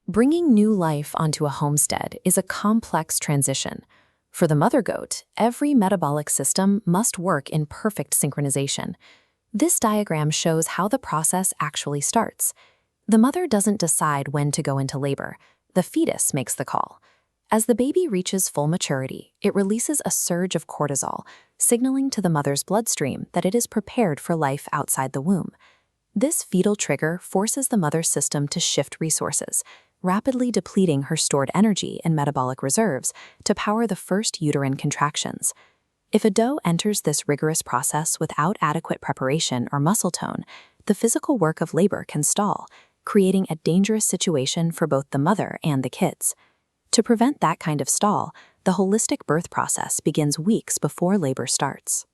Bringing new life onto a homestead is a complex transition. For the mother goat, every metabolic system must work in perfect synchronization. This diagram shows how the process actually starts. The mother doesn't decide when to go into labor. The fetus makes the call. As the baby reaches full maturity, it releases a surge of cortisol, signaling to the mother's bloodstream that it is prepared for life outside the womb. This fetal trigger forces the mother's system to shift resources, rapidly depleting her stored energy and metabolic reserves to power the first uterine contractions. If a doe enters this rigorous process without adequate preparation or muscle tone, the physical work of labor can stall, creating a dangerous situation for both the mother and the kids. To prevent that kind of stall, the holistic birth process begins weeks before labor starts.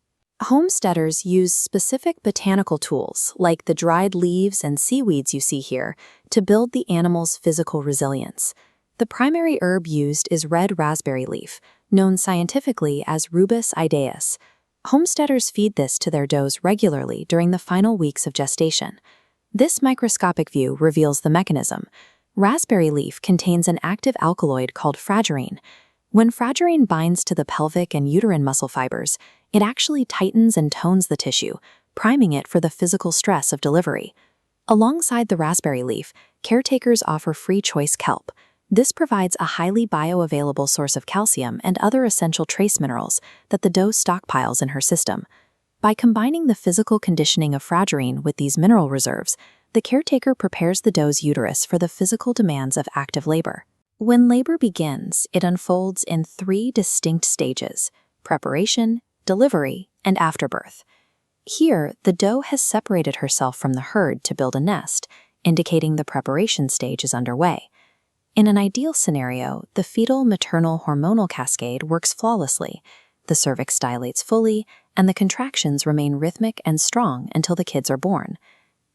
Homesteaders use specific botanical tools, like the dried leaves and seaweeds you see here, to build the animal's physical resilience. The primary herb used is red raspberry leaf, known scientifically as Rubus idaeus. Homesteaders feed this to their does regularly during the final weeks of gestation. This microscopic view reveals the mechanism. Raspberry leaf contains an active alkaloid called fragerine. When fragerine binds to the pelvic and uterine muscle fibers, it actually tightens and tones the tissue, priming it for the physical stress of delivery. Alongside the raspberry leaf, caretakers offer free choice kelp. This provides a highly bioavailable source of calcium and other essential trace minerals that the doe stockpiles in her system. By combining the physical conditioning of fragerine with these mineral reserves, the caretaker prepares the doe's uterus for the physical demands of active labor. When labor begins, it unfolds in 3 distinct stages: preparation, delivery, and afterbirth. Here, the doe has separated herself from the herd to build a nest, indicating the preparation stage is underway. In an ideal scenario, the fetal-maternal hormonal cascade works flawlessly. The cervix dilates fully, and the contractions remain rhythmic and strong until the kids are born.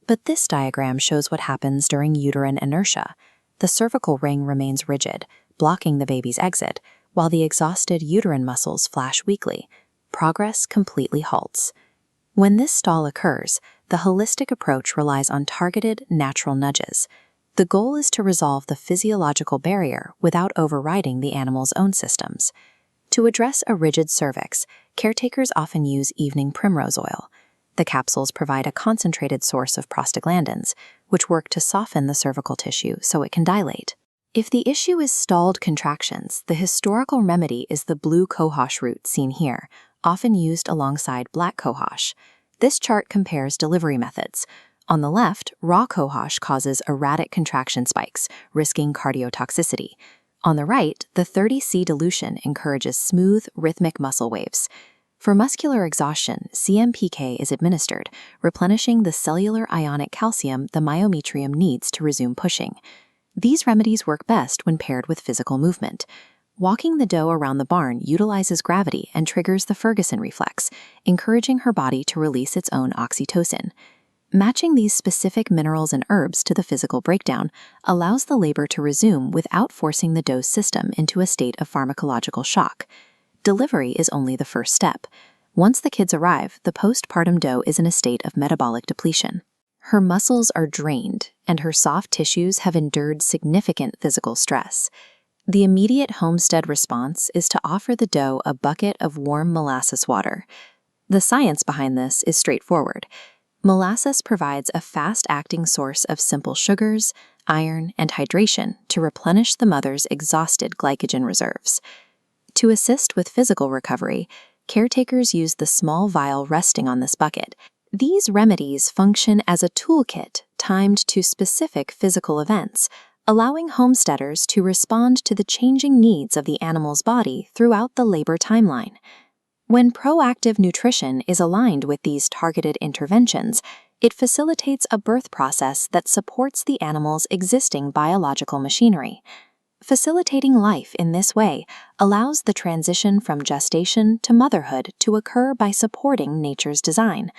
But this diagram shows what happens during uterine inertia. The cervical ring remains rigid, blocking the baby's exit, while the exhausted uterine muscles flash weakly. Progress completely halts. When this stall occurs, the holistic approach relies on targeted, natural nudges. The goal is to resolve the physiological barrier without overriding the animal's own systems. To address a rigid cervix, caretakers often use evening primrose oil. The capsules provide a concentrated source of prostaglandins, which work to soften the cervical tissue so it can dilate. If the issue is stalled contractions, the historical remedy is the blue cohosh root seen here, often used alongside black cohosh. This chart compares delivery methods. On the left, raw cohosh causes erratic contraction spikes, risking cardiotoxicity. On the right, the 30C dilution encourages smooth, rhythmic muscle waves. For muscular exhaustion, CMPK is administered, replenishing the cellular ionic calcium the myometrium needs to resume pushing. These remedies work best when paired with physical movement. Walking the doe around the barn utilizes gravity and triggers the Ferguson reflex, encouraging her body to release its own oxytocin. Matching these specific minerals and herbs to the physical breakdown allows the labor to resume without forcing the doe's system into a state of pharmacological shock. Delivery is only the first step. Once the kids arrive, the postpartum doe is in a state of metabolic depletion. Her muscles are drained, and her soft tissues have endured significant physical stress. The immediate homestead response is to offer the doe a bucket of warm molasses water. The science behind this is straightforward. Molasses provides a fast-acting source of simple sugars, iron, and hydration to replenish the mother's exhausted glycogen reserves. To assist with physical recovery, caretakers use the small vial resting on this bucket. These remedies function as a toolkit timed to specific physical events, allowing homesteaders to respond to the changing needs of the animal's body throughout the labor timeline. When proactive nutrition is aligned with these targeted interventions, it facilitates a birth process that supports the animal's existing biological machinery. Facilitating life in this way allows the transition from gestation to motherhood to occur by supporting nature's design,